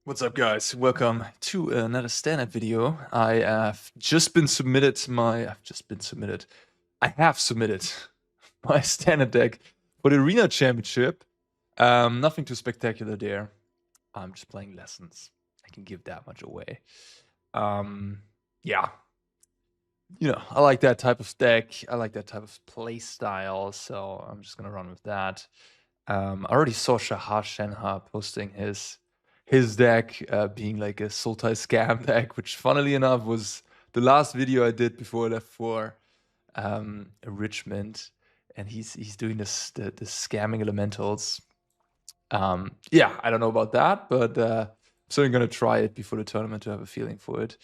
What's up, guys? Welcome to another stand-up video. I have just been submitted my. I have submitted my stand-up deck for the Arena Championship. Nothing too spectacular there. I'm just playing lessons. I can give that much away. Yeah, I like that type of deck. I like that type of play style, so I'm just gonna run with that. I already saw Shahar Shenha posting his deck being like a Sultai scam deck, which funnily enough was the last video I did before I left for Richmond, and he's doing the scamming elementals. Yeah, I don't know about that, but I'm certainly gonna try it before the tournament to have a feeling for it.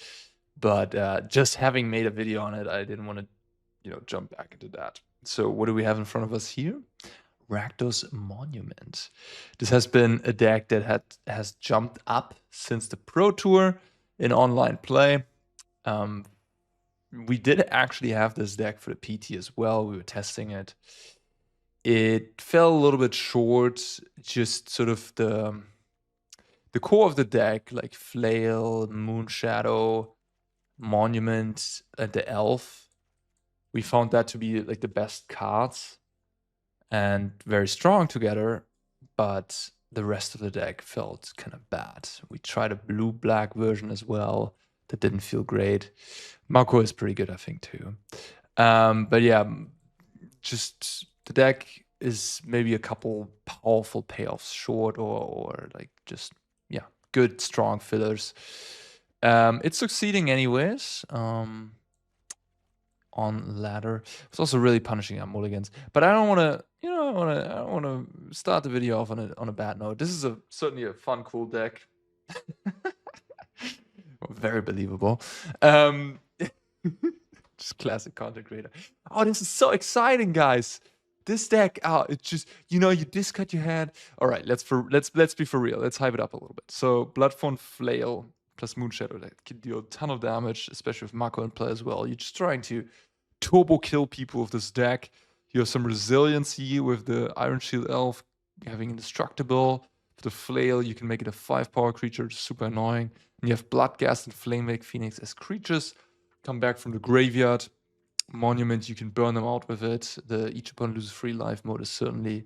But just having made a video on it, I didn't want to, jump back into that. So what do we have in front of us here? Rakdos Monument. This has been a deck that has jumped up since the Pro Tour in online play. We did actually have this deck for the PT as well. We were testing it. It fell a little bit short, just sort of the core of the deck, like Flail, Moonshadow, Monument, and the Elf. We found that to be like the best cards and very strong together, but the rest of the deck felt kind of bad. We tried a blue-black version as well. That didn't feel great. Marco is pretty good, I think, too. But yeah, just the deck is maybe a couple powerful payoffs short or like just, yeah, good, strong fillers. It's succeeding anyways. On ladder. It's also really punishing our mulligans. But I don't want to, I don't want to start the video off on a bad note. This is certainly a fun, cool deck. Very believable. Just classic content creator. Oh, this is so exciting, guys. This deck, it's just, you discard your hand. All right, let's be for real. Let's hype it up a little bit. So Bloodfawn Flail plus Moonshadow that can deal a ton of damage, especially with Mako in play as well. You're just trying to turbo kill people with this deck. You have some resiliency with the Iron Shield Elf having indestructible. With the Flail, you can make it a 5-power creature, super annoying. And you have Bloodghast and Flamewake Phoenix as creatures. Come back from the graveyard. Monument, you can burn them out with it. The each opponent loses 3 life mode is certainly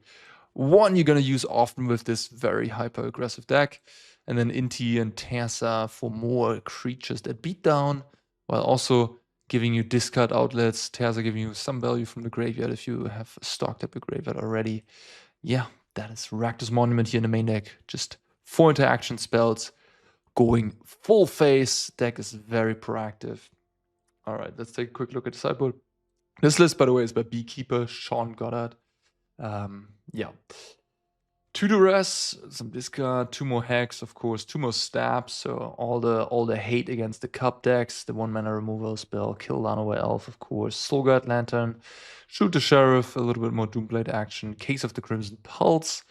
one you're going to use often with this very hyper-aggressive deck. And then Inti and Terza for more creatures that beat down, while also giving you discard outlets. Terza giving you some value from the graveyard if you have stocked up a graveyard already. Yeah, that is Rakdos Monument here in the main deck. Just 4 interaction spells, going full face. Deck is very proactive. All right, let's take a quick look at the sideboard. This list, by the way, is by Beekeeper, Sean Goddard. Yeah. 2 duress, some discard, 2 more hacks, of course, 2 more stabs. So all the hate against the cup decks, the 1-mana removal spell, kill Llanowar Elf, of course, Soulguard Lantern, shoot the Sheriff, a little bit more Doomblade action, Case of the Crimson Pulse.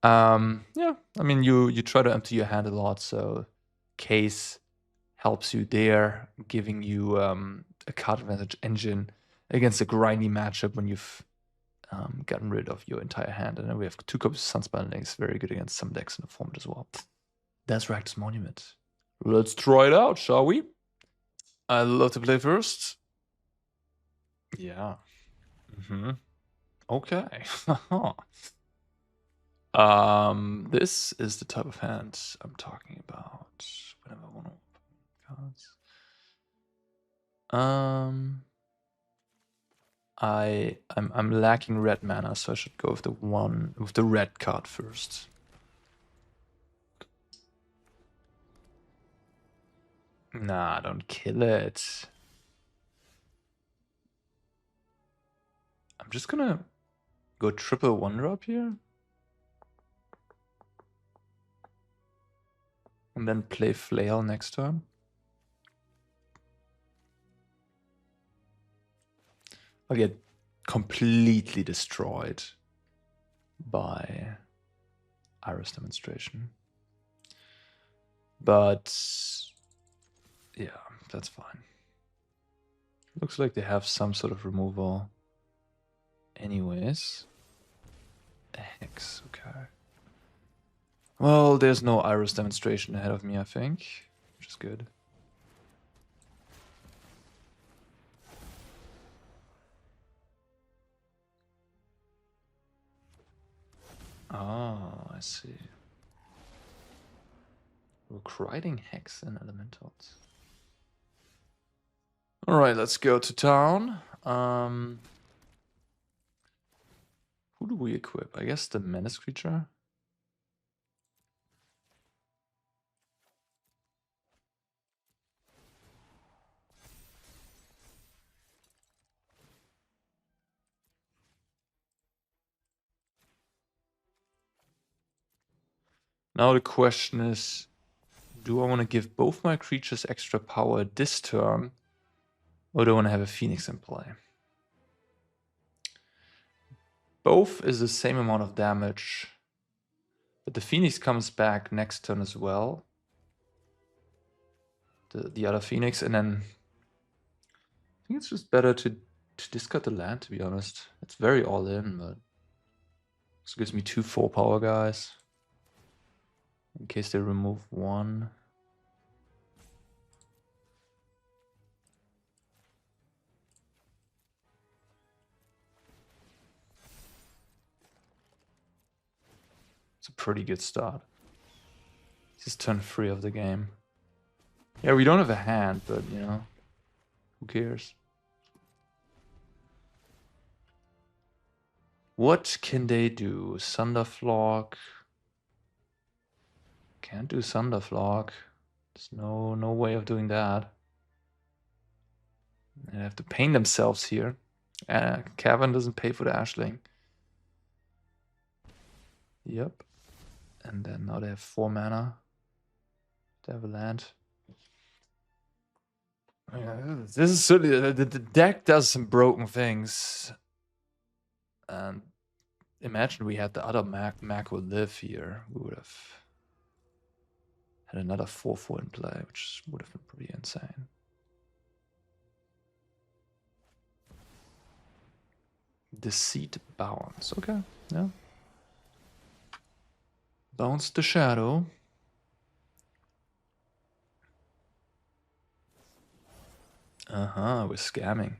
Yeah, I mean you try to empty your hand a lot, so Case helps you there, giving you a card advantage engine against a grindy matchup when you've gotten rid of your entire hand. And then we have 2 copies of Sunspine Links, very good against some decks in the format as well. That's Rakdos Monument. Let's try it out, shall we? I'd love to play first. Yeah. Okay. This is the type of hand I'm talking about. Whenever I want to open cards. I'm lacking red mana, so I should go with the red card first. Nah, don't kill it. I'm just gonna go triple 1-drop here. And then play Flail next turn. I'll get completely destroyed by Iris Demonstration. But yeah, that's fine. Looks like they have some sort of removal. Anyways. A Hex, okay. Well, there's no Iris demonstration ahead of me, I think, which is good. Oh, I see. Recruiting Hex and Elementals. Alright, let's go to town. Who do we equip? I guess the Menace creature? Now the question is, do I want to give both my creatures extra power this turn, or do I want to have a Phoenix in play? Both is the same amount of damage, but the Phoenix comes back next turn as well. The other Phoenix, and then I think it's just better to discard the land, to be honest. It's very all in, but this gives me 2 4-power guys. In case they remove 1. It's a pretty good start. This is turn 3 of the game. Yeah, we don't have a hand, but you know, who cares? What can they do? Thunderflog. Can't do Thunderflog. There's no way of doing that. They have to paint themselves here. Cavern doesn't pay for the Ashling. Yep. And then now they have 4 mana. They have a land. Yeah, this is certainly the deck does some broken things. And imagine we had the other Mac would live here. We would have had another 4/4 in play, which would have been pretty insane. Deceit bounce. Okay, yeah. Bounce the shadow. We're scamming.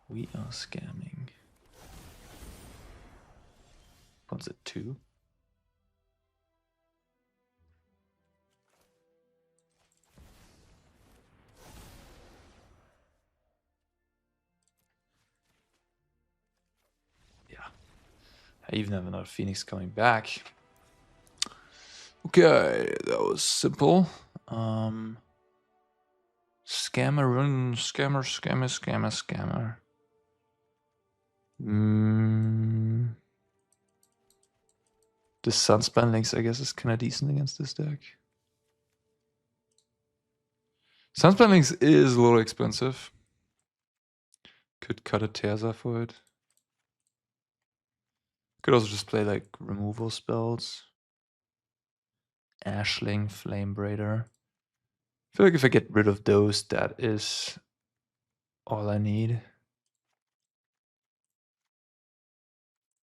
We are scamming. What's it, 2? Yeah. I even have another Phoenix coming back. Okay, that was simple. Scammer. The Sunspan Links, I guess, is kind of decent against this deck. Sunspan Links is a little expensive. Could cut a Tearza for it. Could also just play like removal spells. Ashling, Flame Braider. I feel like if I get rid of those, that is all I need.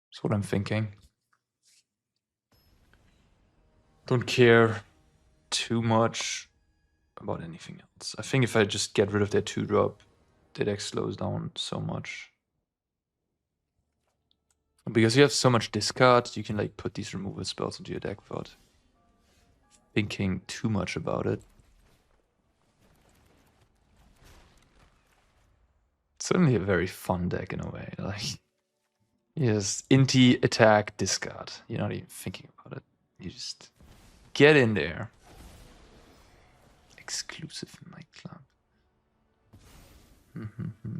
That's what I'm thinking. Don't care too much about anything else. I think if I just get rid of that 2-drop, the deck slows down so much. Because you have so much discard, you can like put these removal spells into your deck without thinking too much about it. It's certainly a very fun deck in a way. Like, you just inti, attack, discard. You're not even thinking about it. You just get in there. Exclusive nightclub.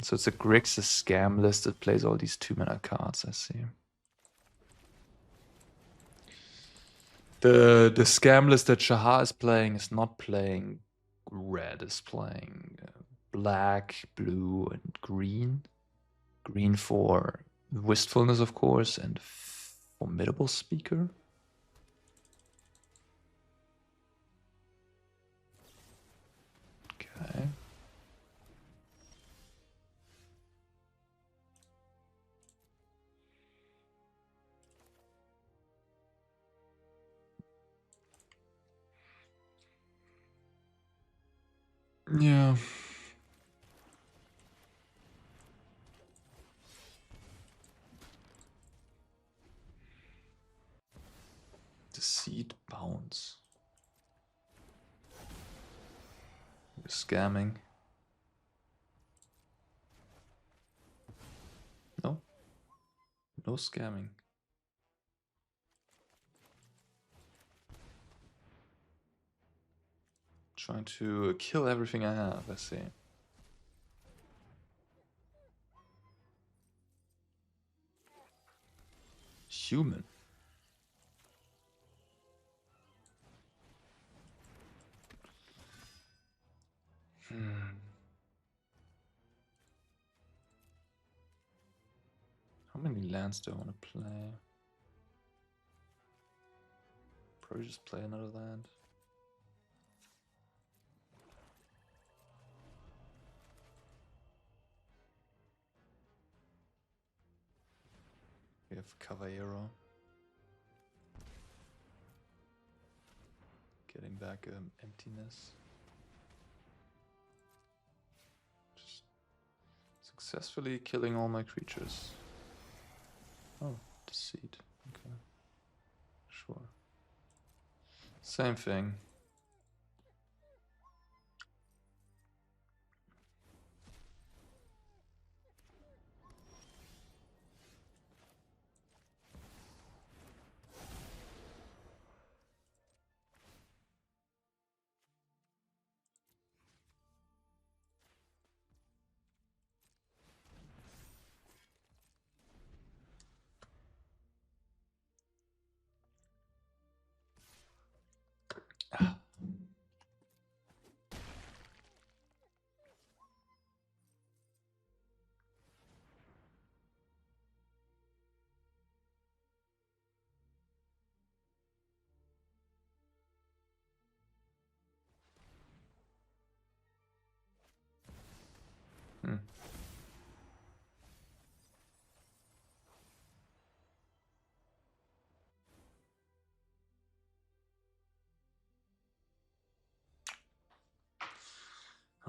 So it's a Grixis scam list that plays all these 2-mana cards, I see. The scam list that Shahar is playing is not playing red, is playing black, blue, and green. Green for Wistfulness, of course, and Formidable Speaker. Okay. Yeah. Deceit bounce. You're scamming. No. No scamming. Trying to kill everything I have, I see. Human. How many lands do I want to play? Probably just play another land. We have Caballero. Getting back emptiness. Just successfully killing all my creatures. Oh, deceit. Okay. Sure. Same thing. Hmm.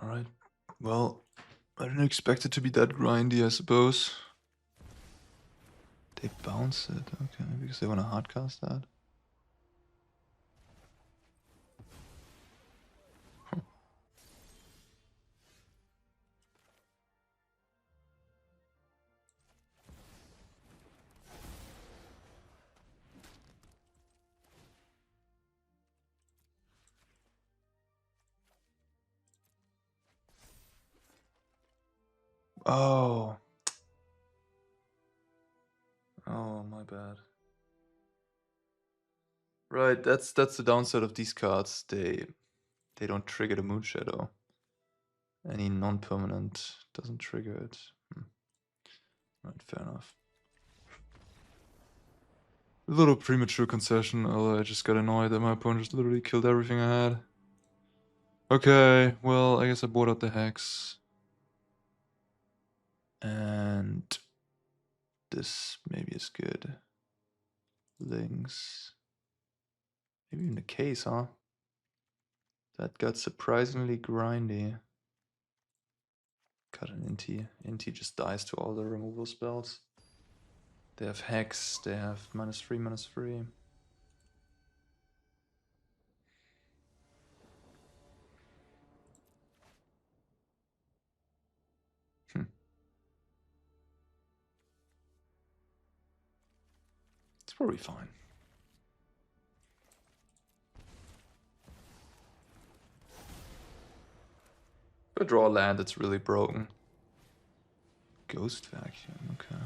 Alright. Well, I didn't expect it to be that grindy, I suppose. They bounce it, okay, because they want to hardcast that. Huh. Oh. Oh, my bad. Right, that's the downside of these cards. They don't trigger the Moon Shadow. Any non-permanent doesn't trigger it. Right, fair enough. A little premature concession, although I just got annoyed that my opponent just literally killed everything I had. Okay, well, I guess I bought out the Hex. And this maybe is good. Links. Maybe even the case, huh? That got surprisingly grindy. Got an Inti. Inti just dies to all the removal spells. They have Hex, they have -3, -3. It's probably fine. If I draw a land, it's really broken. Ghost Vacuum, okay.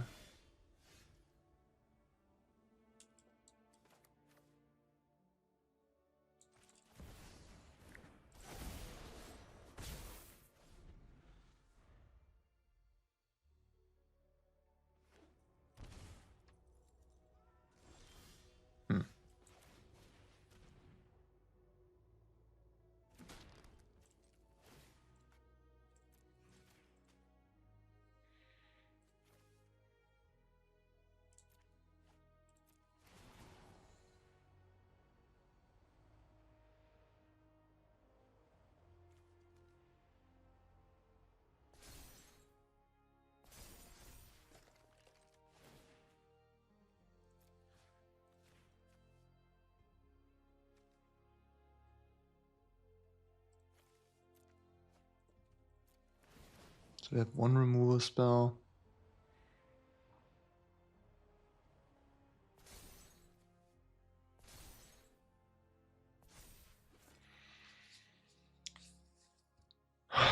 So they have one removal spell.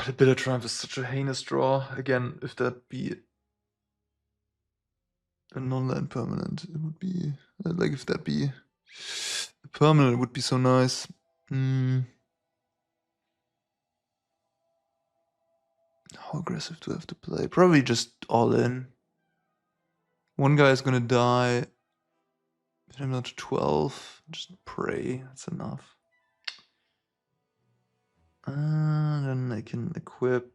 The Bitter Triumph is such a heinous draw. Again, if that be a non-land permanent, it would be like if that be a permanent, it would be so nice. How aggressive do I have to play? Probably just all in. One guy is gonna die. Hit him down to 12. Just pray. That's enough. Then I can equip.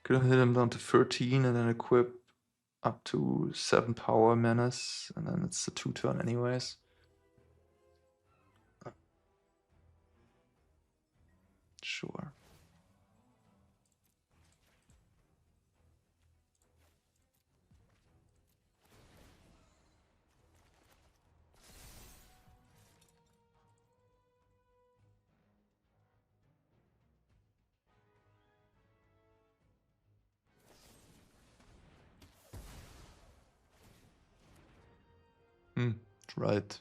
Could have hit him down to 13 and then equip up to 7 power menace. And then it's a 2-turn anyways. Sure. Right.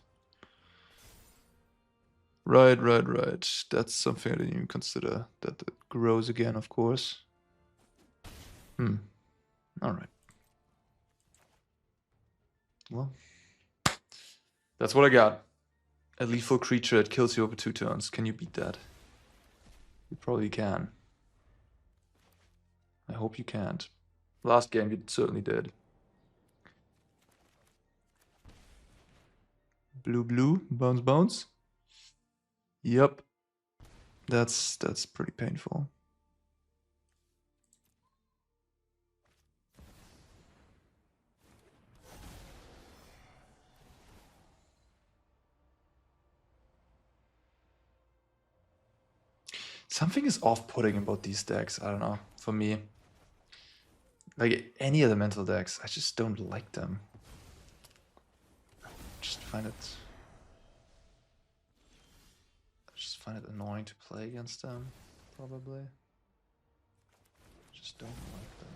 Right. That's something I didn't even consider. That it grows again, of course. Alright. Well, that's what I got. A lethal creature that kills you over 2 turns. Can you beat that? You probably can. I hope you can't. Last game you certainly did. Blue, bounce. Yep. That's pretty painful. Something is off-putting about these decks, I don't know, for me. Like any elemental decks, I just don't like them. I just find it annoying to play against them, probably. Just don't like them.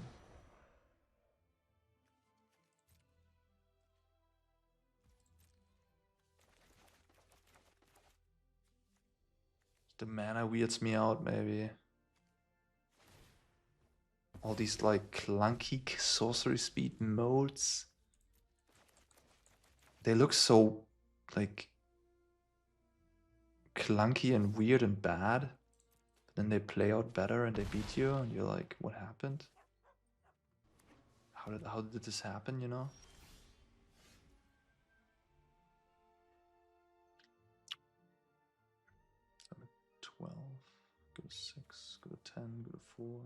The mana weirds me out, maybe. All these like clunky sorcery speed modes. They look so like clunky and weird and bad. But then they play out better and they beat you and you're like, what happened? How did this happen, you know? Go to 12, go to 6, go to 10, go to 4.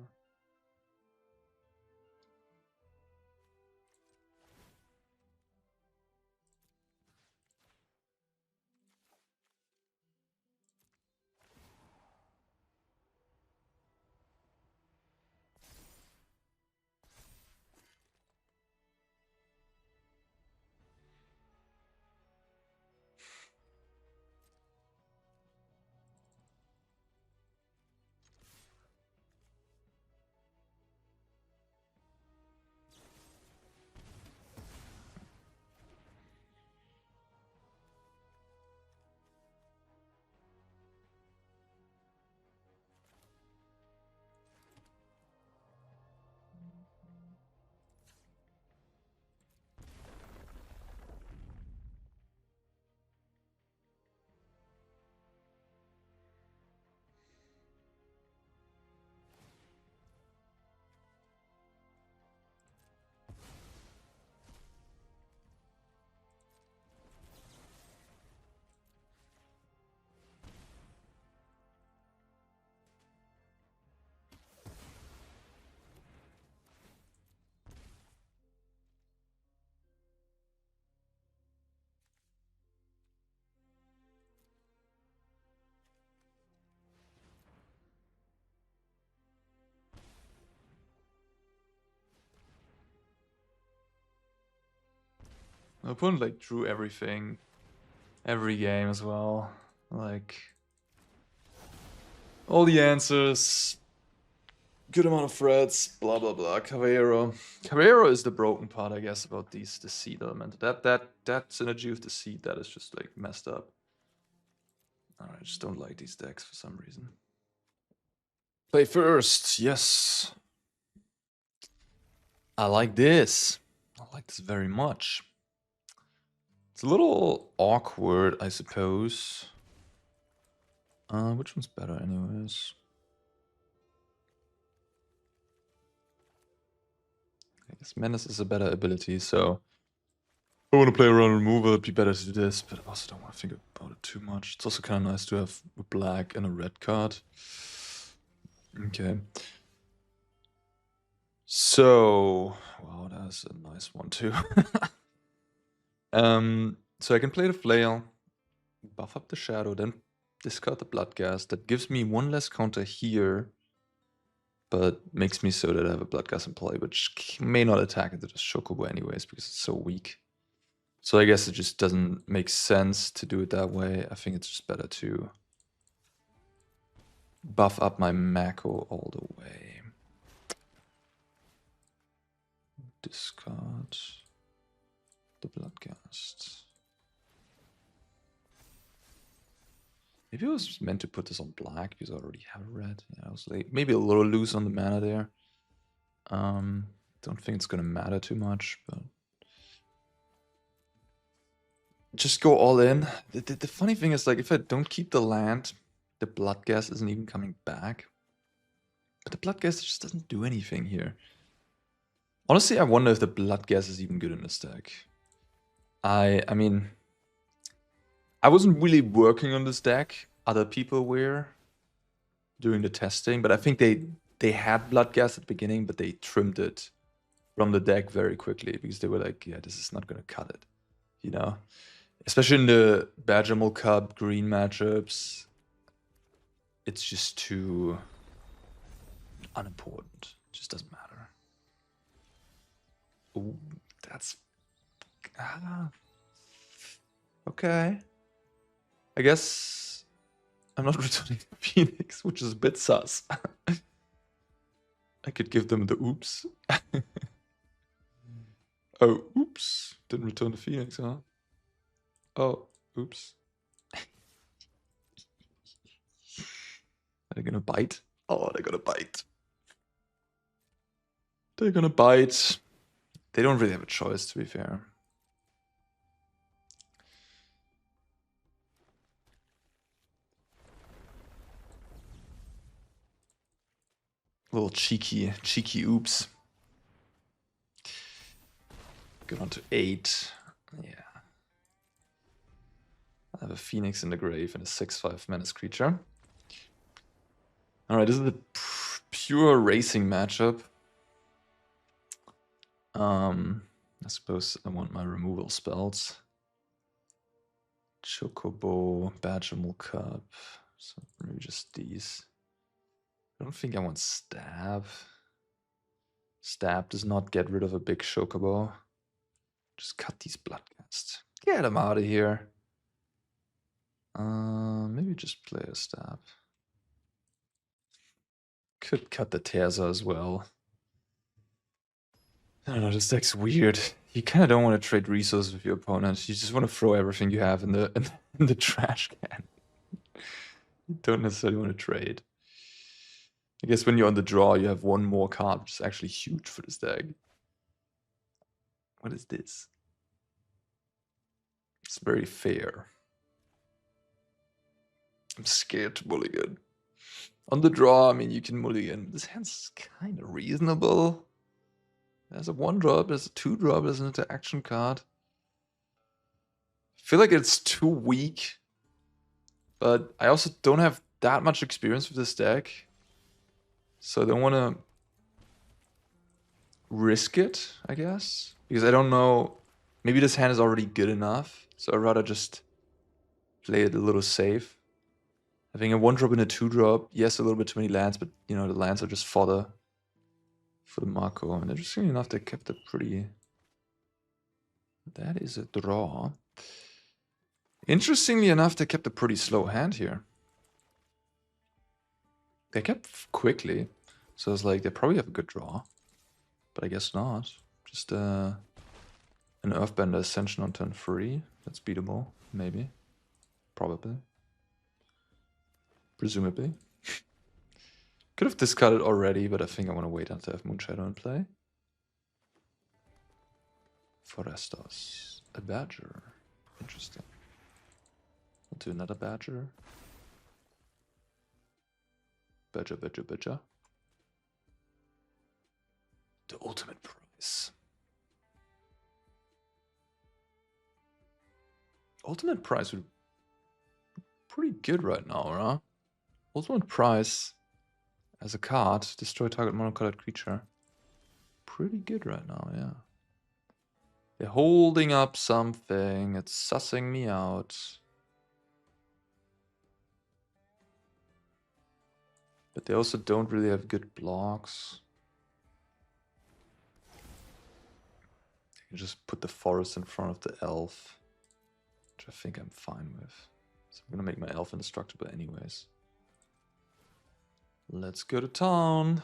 My opponent like drew everything, every game as well. Like, All the answers. Good amount of threats, blah blah blah. Caballero. Caballero is the broken part, I guess, about the seed element. That synergy with the seed, that is just like messed up. I just don't like these decks for some reason. Play first, yes. I like this. I like this very much. It's a little awkward, I suppose. Which one's better anyways? I guess Menace is a better ability, so I want to play around removal, it'd be better to do this, but I also don't want to think about it too much. It's also kind of nice to have a black and a red card. Okay. So, wow, that's a nice one too. So I can play the Flail, buff up the Shadow, then discard the Bloodghast. That gives me one less counter here, but makes me so that I have a Bloodghast in play, which may not attack into the Chocobo anyways, because it's so weak. So I guess it just doesn't make sense to do it that way. I think it's just better to buff up my Mako all the way. Discard the Bloodghast. Maybe I was meant to put this on black because I already have red. Yeah, I was like maybe a little loose on the mana there. Don't think it's gonna matter too much, but just go all in. The funny thing is, like, if I don't keep the land, the Bloodghast isn't even coming back. But the Bloodghast just doesn't do anything here. Honestly, I wonder if the Bloodghast is even good in this deck. I mean, I wasn't really working on this deck. Other people were doing the testing, but I think they had Bloodghast at the beginning, but they trimmed it from the deck very quickly because they were like, yeah, this is not gonna cut it, you know? Especially in the Badgermole Cup green matchups, it's just too unimportant. It just doesn't matter. Ooh, that's... okay. I guess I'm not returning the Phoenix, which is a bit sus. I could give them the oops. Oh, oops. Didn't return the Phoenix, huh? Oh, oops. Are they gonna bite? Oh, they're gonna bite. They're gonna bite. They don't really have a choice, to be fair. Little cheeky oops. Get on to 8. Yeah. I have a Phoenix in the grave and a 6/5 menace creature. Alright, this is a pure racing matchup. I suppose I want my removal spells. Chocobo, Badgermole Cup. So maybe just these. I don't think I want Stab. Stab does not get rid of a big Chocobo. Just cut these Bloodghast. Get them out of here. Maybe just play a Stab. Could cut the Tearza as well. I don't know, this deck's weird. You kind of don't want to trade resources with your opponent. You just want to throw everything you have in the trash can. You don't necessarily want to trade. I guess when you're on the draw, you have one more card, which is actually huge for this deck. What is this? It's very fair. I'm scared to mulligan. On the draw, I mean, you can mulligan. This hand's kind of reasonable. There's a 1-drop, there's a 2-drop, there's an interaction card. I feel like it's too weak. But I also don't have that much experience with this deck. So I don't want to risk it, I guess. Because I don't know. Maybe this hand is already good enough. So I'd rather just play it a little safe. Having a 1-drop and a 2-drop. Yes, a little bit too many lands, but you know, the lands are just fodder for the Mako. And interestingly enough, they kept it pretty... That is a draw. Interestingly enough, they kept a pretty slow hand here. They kept quickly, so it's like they probably have a good draw, but I guess not. Just an Earthbender Ascension on turn 3. That's beatable, maybe, probably, presumably. Could have discarded already, but I think I want to wait until I have Moonshadow in play. Forestos, a Badger, interesting. I'll do another Badger. Badger. The ultimate prize. Ultimate prize would be pretty good right now, huh? Ultimate prize as a card, destroy target monocolored creature. Pretty good right now, yeah. They're holding up something. It's sussing me out. But they also don't really have good blocks. You just put the forest in front of the elf, which I think I'm fine with. So I'm gonna make my elf indestructible anyways. Let's go to town.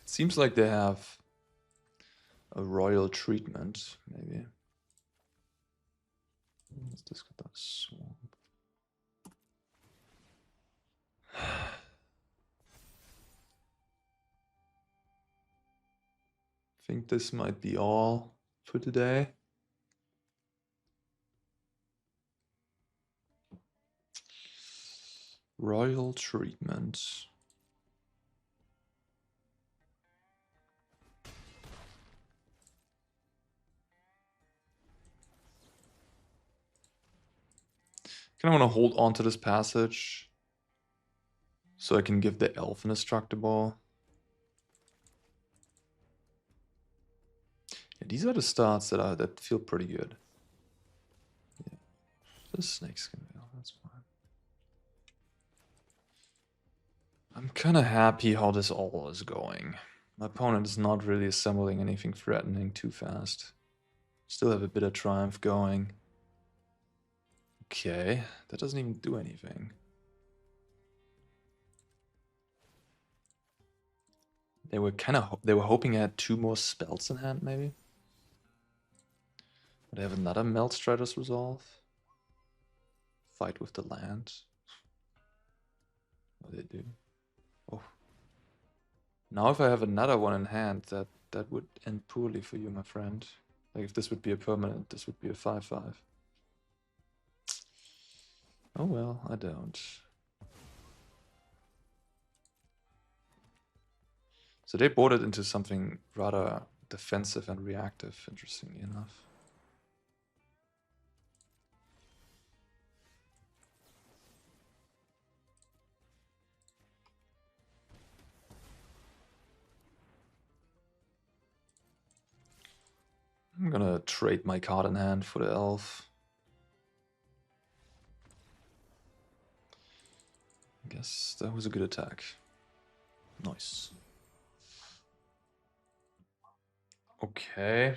Seems like they have a royal treatment, maybe. Let's discard that swamp. I think this might be all for today. Royal treatment. Kind of want to hold on to this passage so I can give the elf an indestructible. Yeah, these are the starts that feel pretty good. Yeah. The snakes can be, that's fine. I'm kind of happy how this all is going. My opponent is not really assembling anything threatening too fast. Still have a bit of triumph going. Okay, that doesn't even do anything. They were hoping I had 2 more spells in hand, maybe. But they have another Melt Strider's Resolve. Fight with the land. What do they do? Oh. Now if I have another one in hand, that would end poorly for you, my friend. Like if this would be a permanent, this would be a 5/5. Oh well, I don't. So they boarded into something rather defensive and reactive, interestingly enough. I'm gonna trade my card in hand for the elf. I guess that was a good attack. Nice. Okay.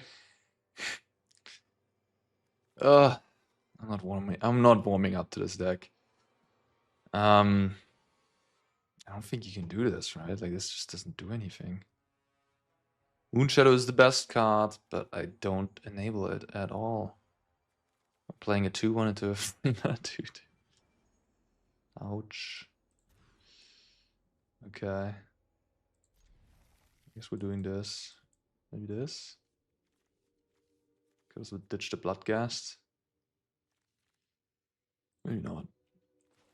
I'm not warming up to this deck. I don't think you can do this, right? Like this just doesn't do anything. Moonshadow is the best card, but I don't enable it at all. I'm playing a 2/1 into a 3/2. Ouch. Okay. I guess we're doing this. Maybe this. Because we ditch the Bloodghast. Maybe not.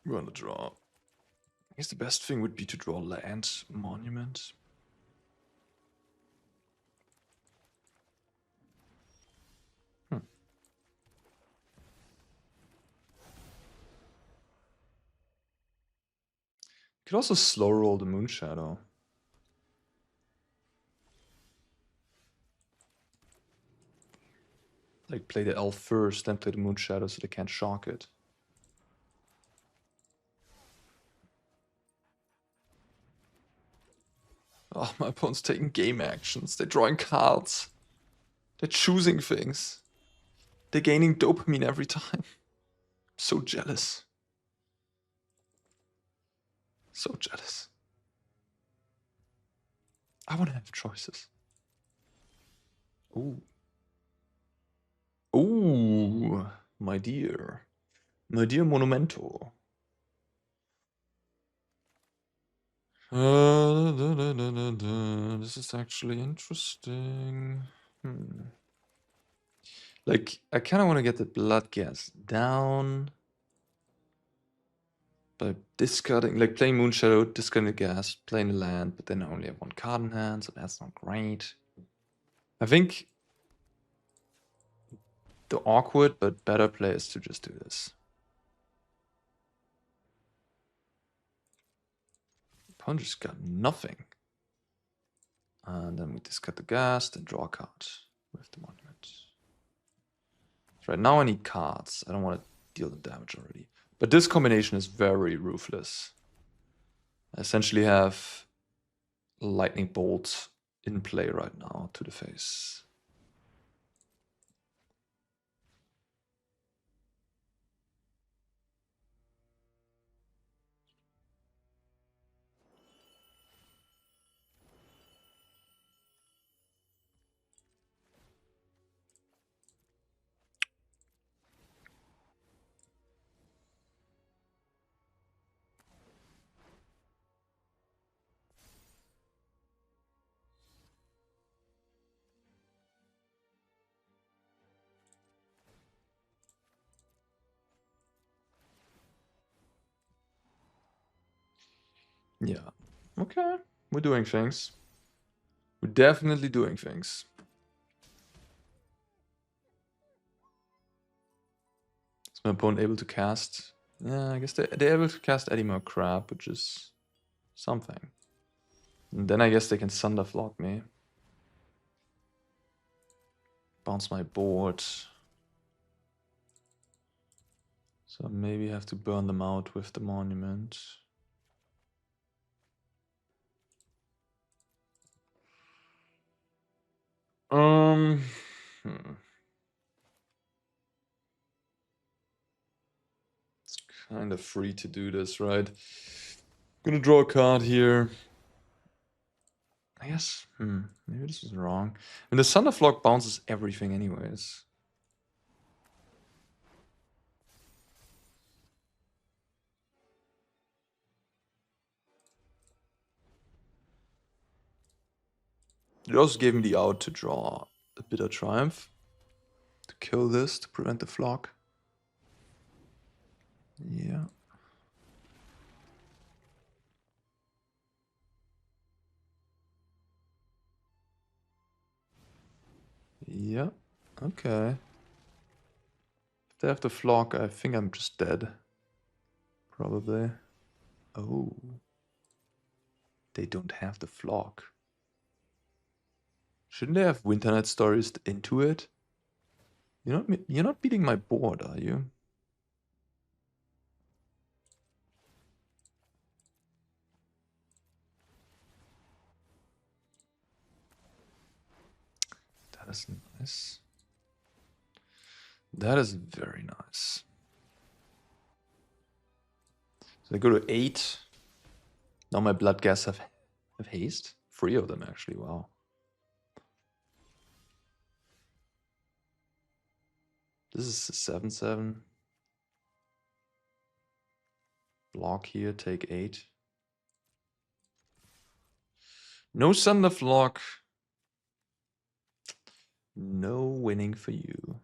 We're gonna draw. I guess the best thing would be to draw land monument. Could also slow roll the Moonshadow. Like play the elf first, then play the Moonshadow so they can't shock it. Oh, my opponent's taking game actions. They're drawing cards. They're choosing things. They're gaining dopamine every time. I'm so jealous. So jealous. I want to have choices. Ooh. Ooh, my dear. My dear Monumento. This is actually interesting. Like, I kind of want to get the blood gas down by discarding, like playing Moonshadow, discarding the gas, playing the land, but then I only have one card in hand, so that's not great. I think the awkward but better play is to just do this. Opponent just got nothing. And then we discard the gas, then draw a card with the monument. So right now I need cards. I don't want to deal the damage already. But this combination is very ruthless. I essentially have Lightning Bolt in play right now to the face. Yeah. Okay. We're doing things. We're definitely doing things. Is my opponent able to cast? Yeah, I guess they're able to cast Eddymer Crab, which is something. And then I guess they can Thunderflock me. Bounce my board. So maybe I have to burn them out with the monument. It's kind of free to do this, right? Gonna draw a card here. I guess, maybe this is wrong. I mean, the Thunderflock bounces everything anyways. It also gave me the out to draw a Bitter Triumph. To kill this, to prevent the flock. Yeah. Yeah, okay. If they have the flock, I think I'm just dead. Probably. Oh. They don't have the flock. Shouldn't they have Winter Night Stories into it? You're not beating my board, are you? That is nice. That is very nice. So I go to 8. Now my blood gas have haste. 3 of them actually, wow. This is a 7/7. Block here, take 8. No Thunderflock. No winning for you.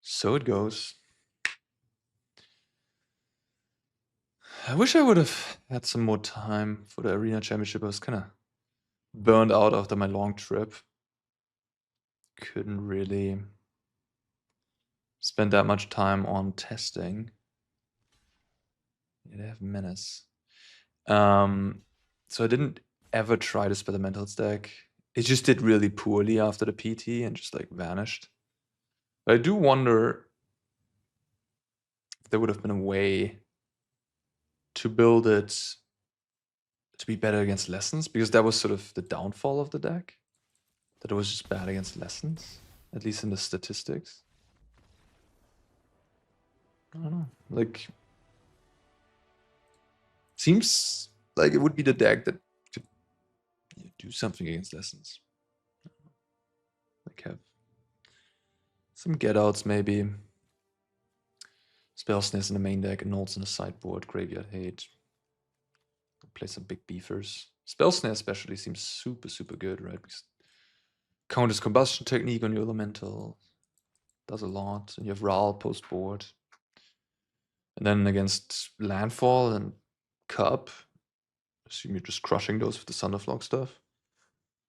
So it goes. I wish I would have had some more time for the Arena Championship. I was kind of burned out after my long trip. Couldn't really spend that much time on testing. Yeah, they have Menace. So I didn't ever try to spell the Mentals deck. It just did really poorly after the PT and just like vanished. But I do wonder if there would have been a way to build it to be better against Lessons, because that was sort of the downfall of the deck. That it was just bad against Lessons. at least in the statistics. I don't know. Like, seems like it would be the deck that could do something against Lessons. Like have some get-outs maybe. Spellsnare in the main deck, Annals in the sideboard, Graveyard Hate. Play some big beefers. Spellsnare especially seems super, super good, right? Because counters combustion technique on your elemental. Does a lot. And you have Ral post board. And then against Landfall and Cup, assume you're just crushing those with the Thunderflock stuff.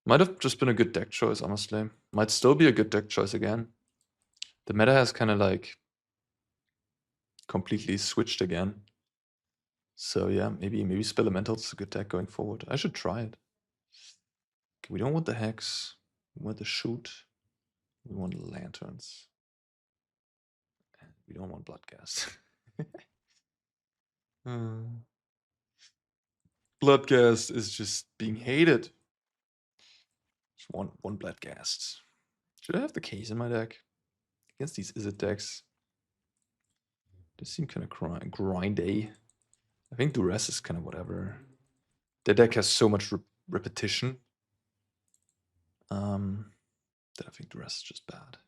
Might have just been a good deck choice, honestly. Might still be a good deck choice again. The meta has kind of like completely switched again. So yeah, maybe Spell Elemental is a good deck going forward. I should try it. Okay, we don't want the Hex. We want the Shoot. We want Lanterns. We don't want Bloodghast. Bloodghast is just being hated. Just one Bloodghast. Should I have the case in my deck? Against these Izzet decks. They seem kind of grindy. I think Duress is kind of whatever. The deck has so much repetition that I think Duress is just bad.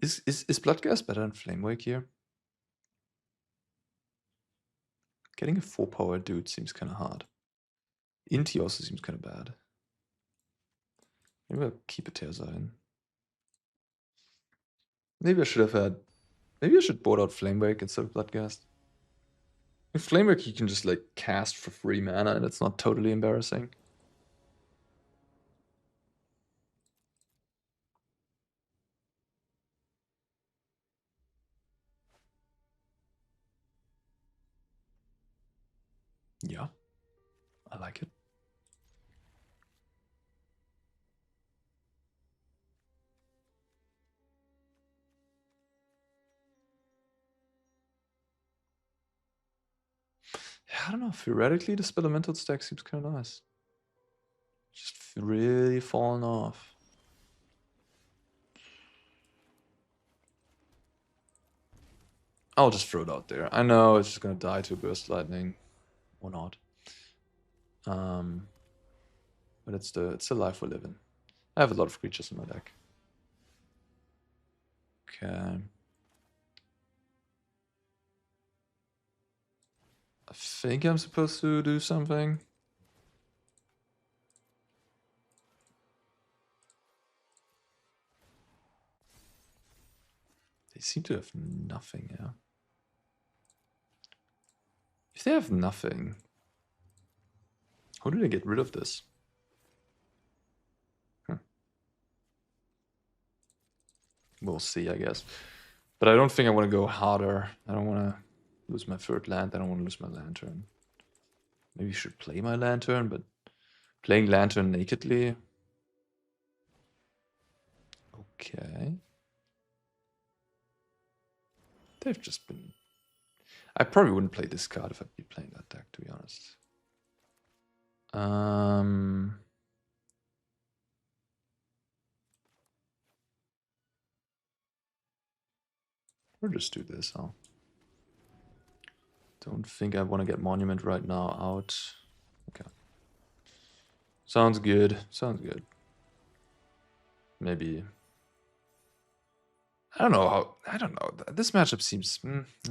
Is Bloodghast better than Flamewake here? Getting a 4-power dude seems kind of hard. Inti also seems kind of bad. Maybe I'll keep a Tearsine. Maybe I should have had... Maybe I should board out Flamewake instead of Bloodghast. With Flamewake you can just like cast for free mana and it's not totally embarrassing. Yeah, I like it. Yeah, I don't know. Theoretically, the Spelemental stack seems kind of nice. Just really falling off. I'll just throw it out there. I know it's just gonna die to Burst Lightning, or not. But it's the life we're living. I have a lot of creatures in my deck. Okay. I think I'm supposed to do something. They seem to have nothing, yeah. If they have nothing, how do they get rid of this? We'll see, I guess. But I don't think I want to go harder. I don't want to lose my third land. I don't want to lose my Lantern. Maybe I should play my Lantern, but playing Lantern nakedly... Okay. They've just been... I probably wouldn't play this card if I'd be playing that deck, to be honest. Or just do this, huh? Don't think I want to get Monument right now out. Okay. Sounds good. Sounds good. Maybe... I don't know how... I don't know. This matchup seems...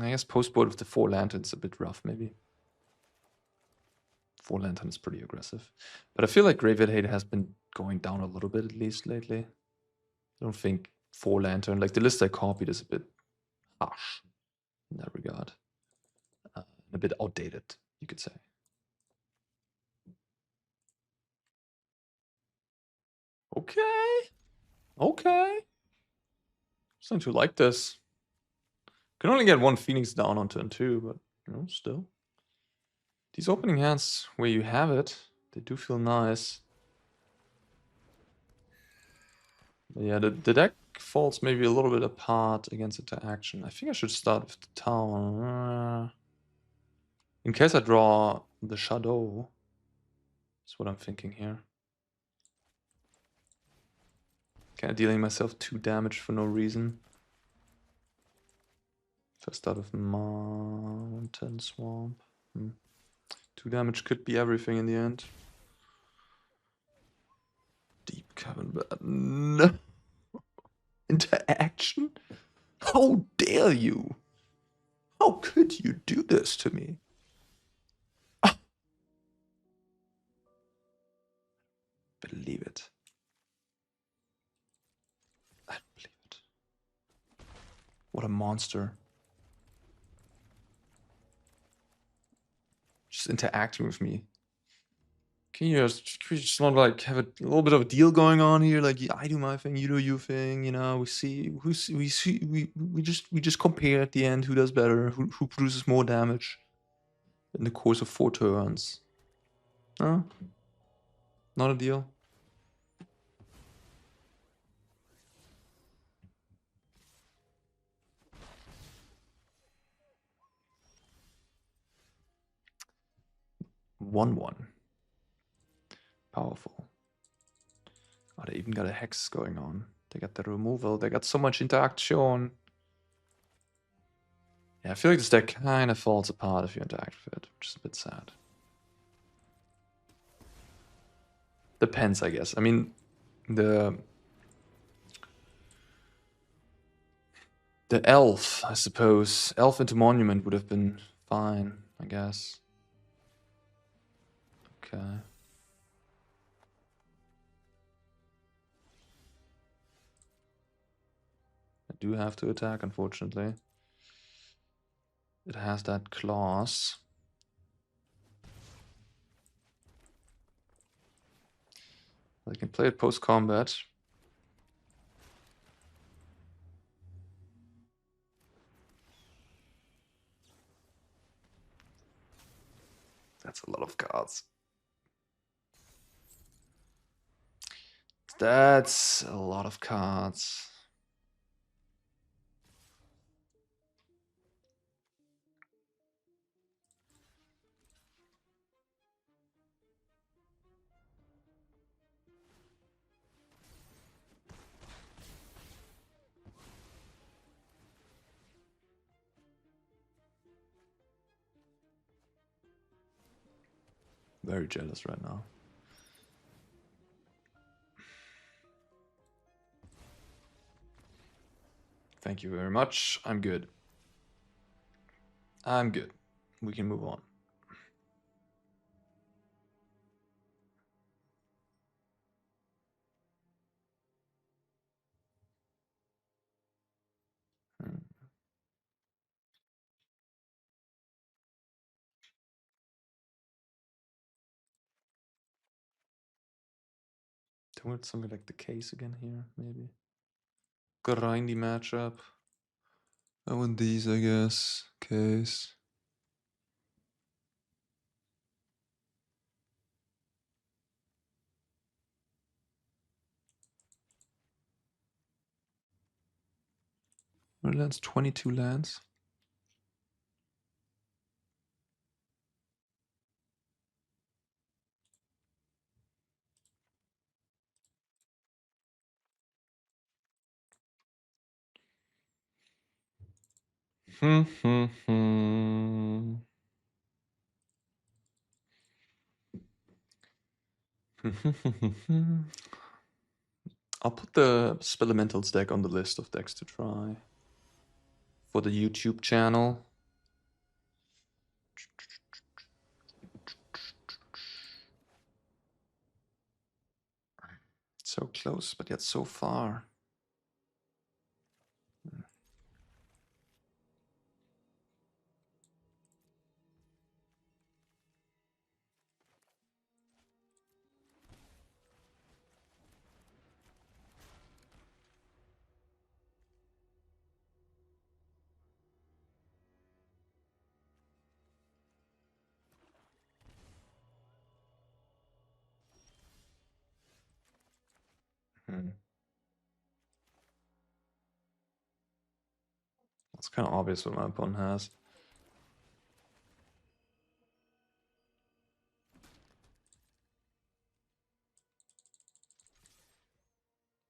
I guess post-board with the 4 Lanterns a bit rough, maybe. 4 Lantern is pretty aggressive. But I feel like Graveyard Hate has been going down a little bit at least lately. I don't think 4 Lantern... Like, the list I copied is a bit harsh in that regard. A bit outdated, you could say. Okay. Okay. Starting to like this. Can only get 1 Phoenix down on turn 2, but, you know, still. These opening hands, where you have it, they do feel nice. But yeah, the deck falls maybe a little bit apart against interaction. I think I should start with the town. In case I draw the Shadow. That's what I'm thinking here. Kind of dealing myself 2 damage for no reason. Just out of Mountain Swamp. 2 damage could be everything in the end. Deep Cavern, but no. Interaction? How dare you? How could you do this to me? Ah. Believe it. I don't believe it. What a monster. Just interacting with me. Can you just want to like have a little bit of a deal going on here? Like I do my thing, you do your thing. You know, we just compare at the end who does better, who produces more damage in the course of 4 turns. No, not a deal. One. Powerful. Oh, they even got a hex going on. They got the removal. They got so much interaction. Yeah, I feel like this deck kind of falls apart if you interact with it, which is a bit sad. Depends, I guess. I mean, the elf, I suppose. Elf into Monument would have been fine, I guess. Okay. I do have to attack, unfortunately. It has that clause. I can play it post-combat. That's a lot of cards. That's a lot of cards. Very jealous right now. Thank you very much. I'm good. I'm good. We can move on. Towards something like the case again here, maybe. Grindy matchup. I want these, I guess. Case. What lands? 22 lands. I'll put the Spelementals deck on the list of decks to try for the YouTube channel. So close, but yet so far. It's kind of obvious what my opponent has.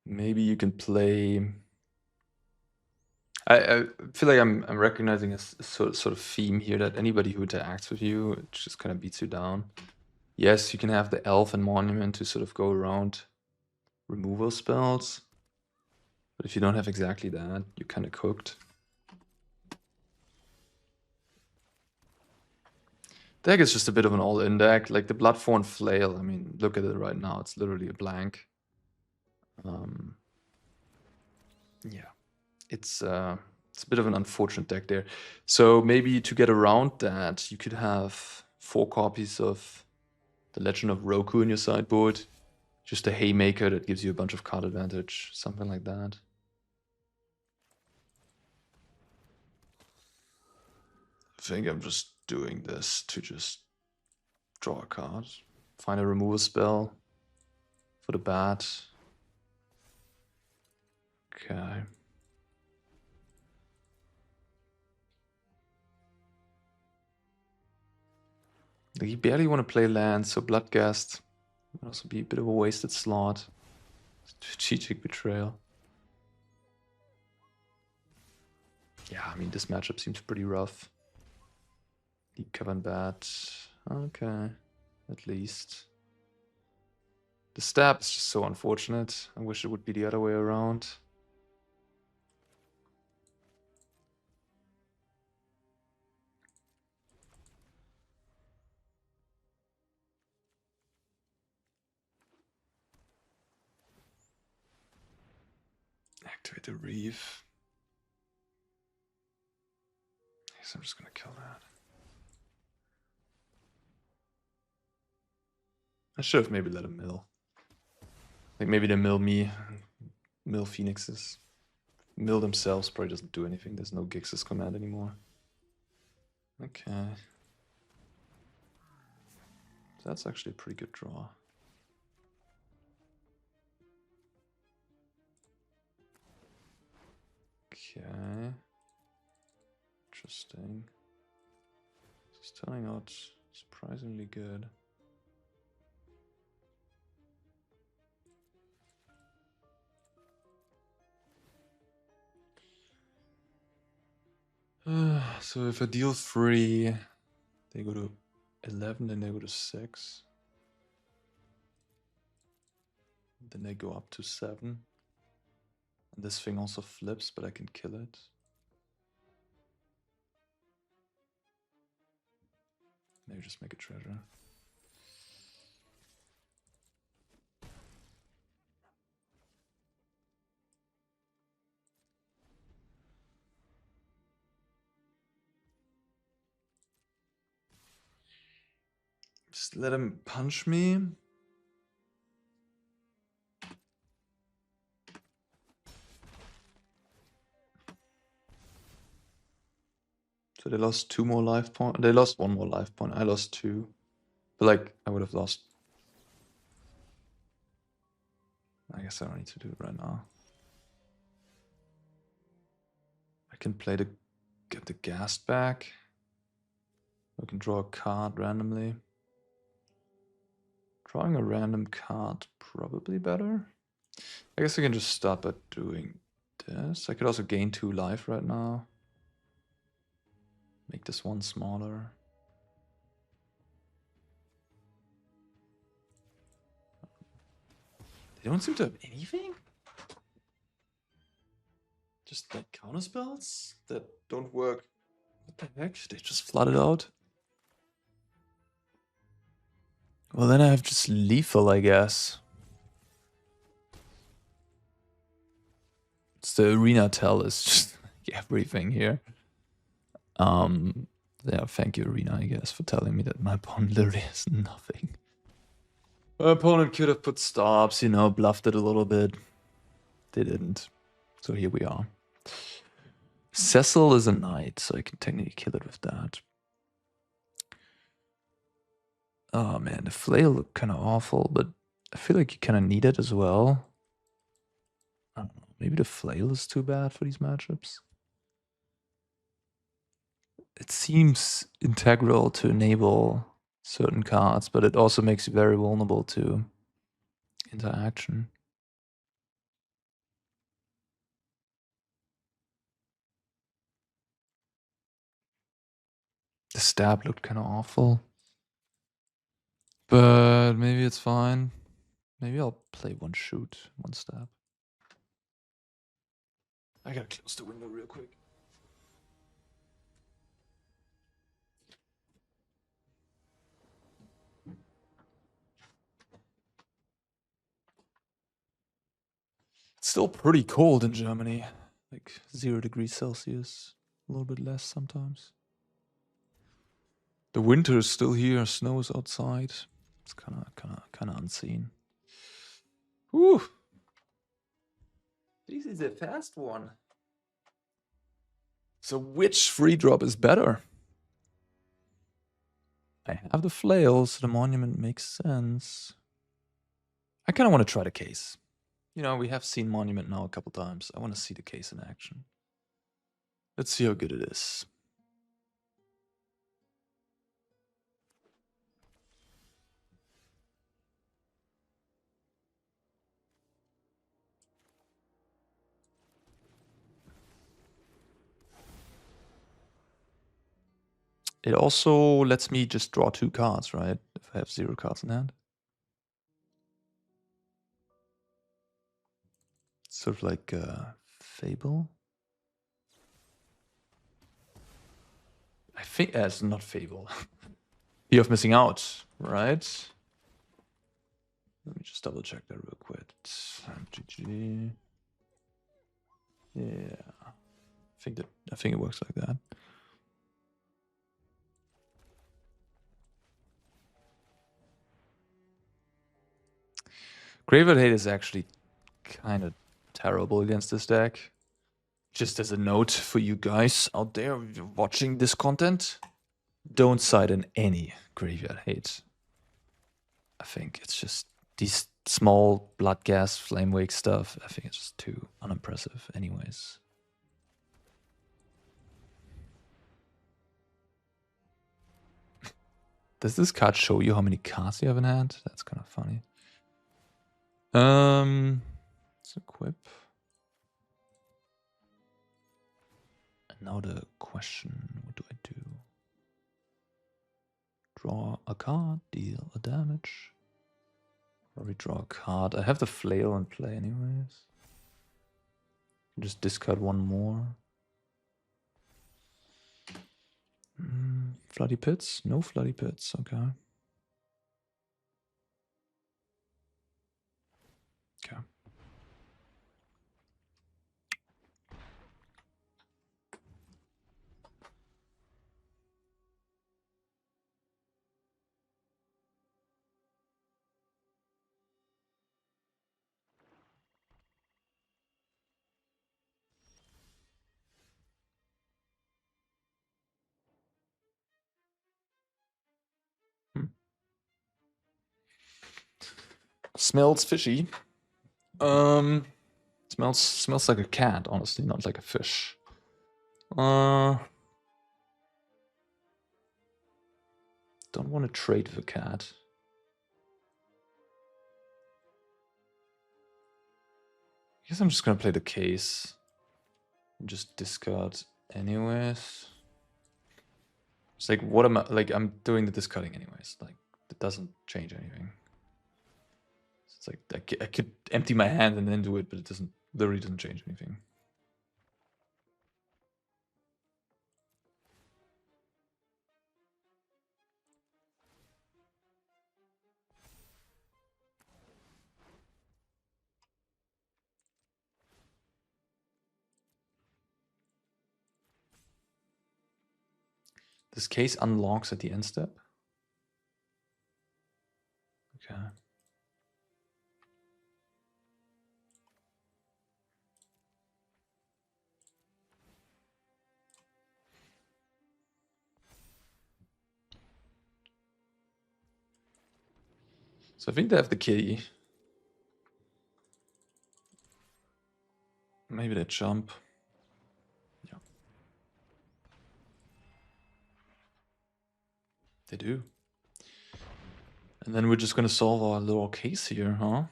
Maybe you you can play. I feel like I'm recognizing a sort of theme here that anybody who interacts with you, it just kind of beats you down. Yes, you can have the elf and monument to sort of go around removal spells, but if you don't have exactly that, you're kind of cooked. Deck is just a bit of an all-in deck, like the Bloodthorn Flail. I mean, look at it right now; it's literally a blank. Yeah, it's a bit of an unfortunate deck there. So maybe to get around that, you could have 4 copies of the Legend of Roku in your sideboard. Just a Haymaker that gives you a bunch of card advantage, something like that. I think I'm just doing this to just draw a card. Find a removal spell for the bat. Okay. You barely want to play land, so Bloodghast would also be a bit of a wasted slot. Strategic Betrayal. Yeah, I mean, this matchup seems pretty rough. Deep Cavern Bat. Okay, at least. The stab is just so unfortunate. I wish it would be the other way around. Activate the Reef. I guess I'm just gonna kill that. I should have maybe let him mill. Like maybe they mill me, mill Phoenixes. Mill themselves probably doesn't do anything. There's no Grixis command anymore. Okay. That's actually a pretty good draw. Okay. Interesting. This is turning out surprisingly good. So if I deal 3, they go to 11, then they go to 6. Then they go up to 7. And this thing also flips, but I can kill it. Maybe just make a treasure. Just let him punch me. So they lost 2 more life points. They lost 1 more life point. I lost 2. But like, I would have lost. I guess I don't need to do it right now. I can play get the gas back. I can draw a card randomly. Drawing a random card probably better. I guess I can just start by doing this. I could also gain 2 life right now. Make this one smaller. They don't seem to have anything? Just like counter spells that don't work. What the heck? They just flooded out. Well, then I have just lethal, I guess. It's the arena tell is just everything here. Yeah, thank you, Arena, I guess, for telling me that my opponent literally has nothing. My opponent could have put stops, you know, bluffed it a little bit. They didn't. So here we are. Cecil is a knight, so I can technically kill it with that. Oh man, the flail looked kind of awful, but I feel like you kind of need it as well. I don't know, maybe the flail is too bad for these matchups. It seems integral to enable certain cards, but it also makes you very vulnerable to interaction. The stab looked kind of awful. But maybe it's fine. Maybe I'll play one shoot, one stab. I gotta close the window real quick. It's still pretty cold in Germany. Like 0 degrees Celsius. A little bit less sometimes. The winter is still here. Snow is outside. It's kind of unseen. Whew. This is a fast one. So which free drop is better? I have the flail, so the monument makes sense. I kind of want to try the case. You know, we have seen monument now a couple times. I want to see the case in action. Let's see how good it is. It also lets me just draw 2 cards, right? If I have 0 cards in hand. Sort of like Fable. I think it's not Fable. Fear of missing out, right? Let me just double check that real quick. GG. Yeah. I think it works like that. Graveyard Hate is actually kind of terrible against this deck. Just as a note for you guys out there watching this content, don't side in any Graveyard Hate. I think it's just these small blood gas flame wake stuff. I think it's just too unimpressive anyways. Does this card show you how many cards you have in hand? That's kind of funny. Let's equip. And now the question, what do I do? Draw a card, deal a damage. Or redraw a card. I have the flail in play anyways. Just discard one more. Floody Pits? No Floody Pits, okay. Okay. Smells fishy. Smells like a cat, honestly, not like a fish. Don't want to trade with a cat. I guess I'm just gonna play the case. And just discard anyways. It's like, what am I, like, I'm doing the discarding anyways. Like, it doesn't change anything. It's like, I could empty my hand and then do it, but it literally doesn't change anything. This case unlocks at the end step. Okay. So I think they have the key. Maybe they jump. Yeah. They do. And then we're just gonna solve our little case here, huh?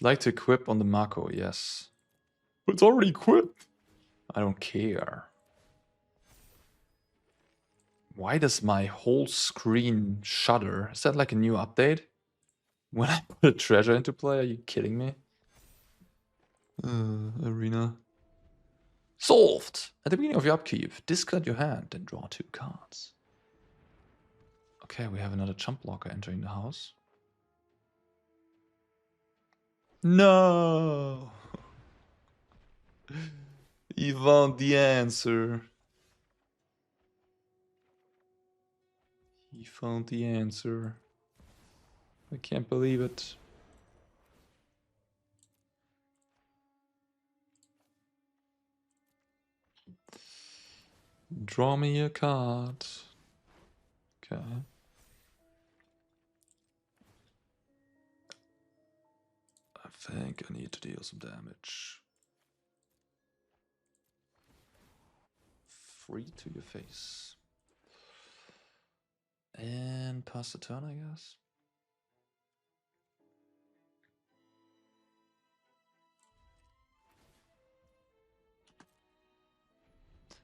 Like to equip on the Mako, yes. It's already equipped. I don't care. Why does my whole screen shudder? Is that like a new update? When I put a treasure into play? Are you kidding me? Arena. Solved! At the beginning of your upkeep, discard your hand and draw 2 cards. Okay, we have another chump blocker entering the house. No! He found the answer. He found the answer. I can't believe it. Draw me a card. Okay. I think I need to deal some damage. 3 to your face. And pass the turn, I guess.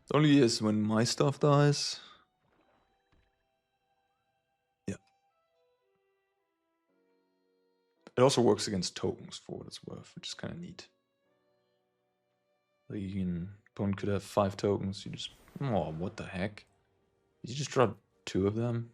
It only is when my stuff dies. Yeah. It also works against tokens for what it's worth, which is kind of neat. Like opponent could have 5 tokens. You just, oh, what the heck? Did you just draw 2 of them?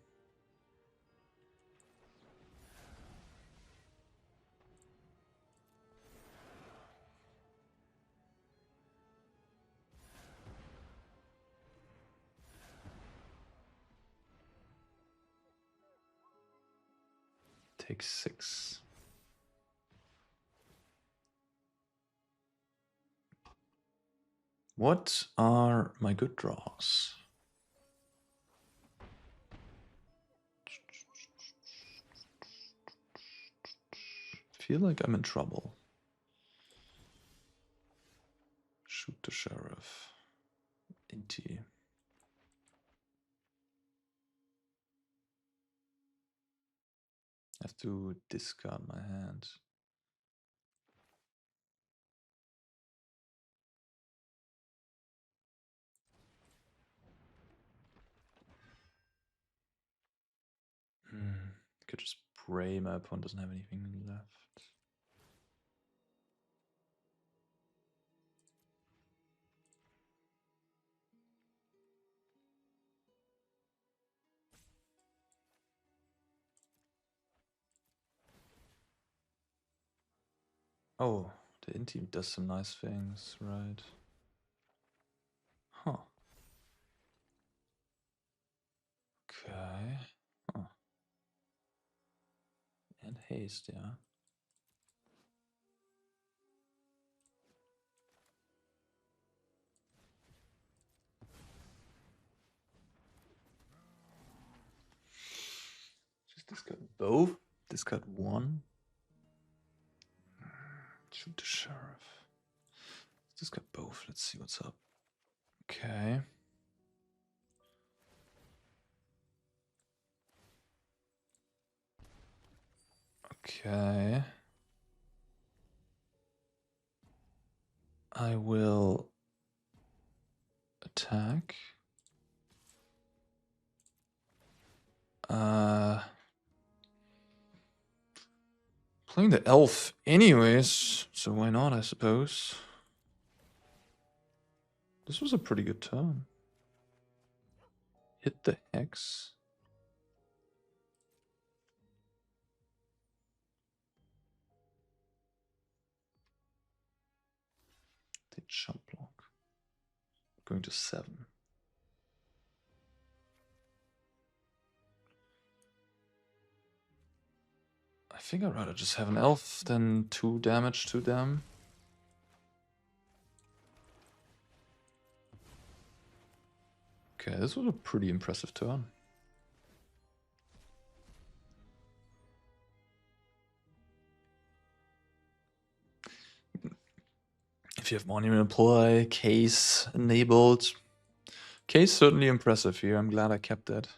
Take 6. What are my good draws? Feel like I'm in trouble. Shoot the sheriff. Inti. I have to discard my hand. Could just pray my opponent doesn't have anything left. Oh, the Inti does some nice things, right? Huh. Okay. Huh. And haste, yeah. Just discard both. Discard 1. Shoot the sheriff. Discard both. Let's see what's up. Okay. Okay. I will attack. Playing the elf anyways, so why not, I suppose. This was a pretty good turn. Hit the hex. The jump block. Going to 7. I think I'd rather just have an elf than 2 damage to them. Okay, this was a pretty impressive turn. If you have monument in play, case enabled. Case certainly impressive here. I'm glad I kept that.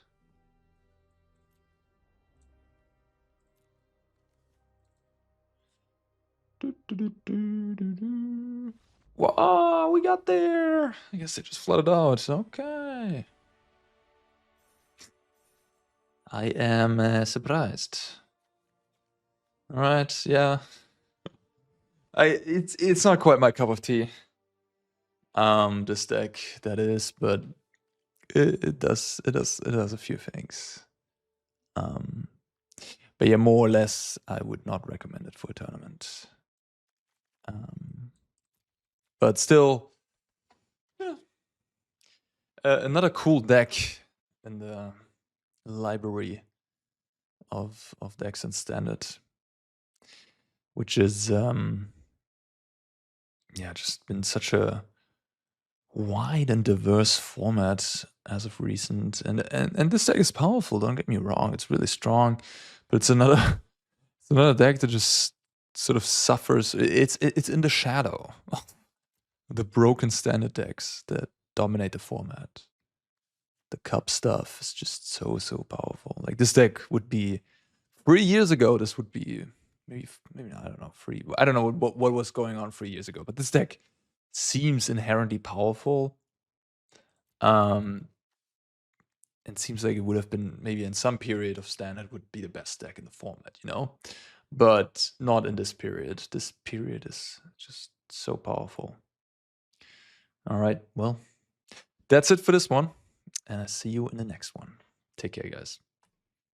Wow, we got there. I guess they just flooded out. Okay. I am surprised. All right, yeah. It's not quite my cup of tea. This deck that is, but it does a few things. But yeah, more or less, I would not recommend it for a tournament. But still, yeah. Another cool deck in the library of decks and standard, which is yeah, just been such a wide and diverse format as of recent. And this deck is powerful, don't get me wrong, it's really strong, but it's another it's another deck that just sort of suffers. It's in the shadow. The broken standard decks that dominate the format. The cup stuff is just so powerful. Like this deck would be 3 years ago. This would be maybe I don't know, I don't know what was going on 3 years ago. But this deck seems inherently powerful. And seems like it would have been maybe in some period of standard would be the best deck in the format, you know, but not in this period. This period is just so powerful. All right, well, that's it for this one, and I see you in the next one. Take care, guys.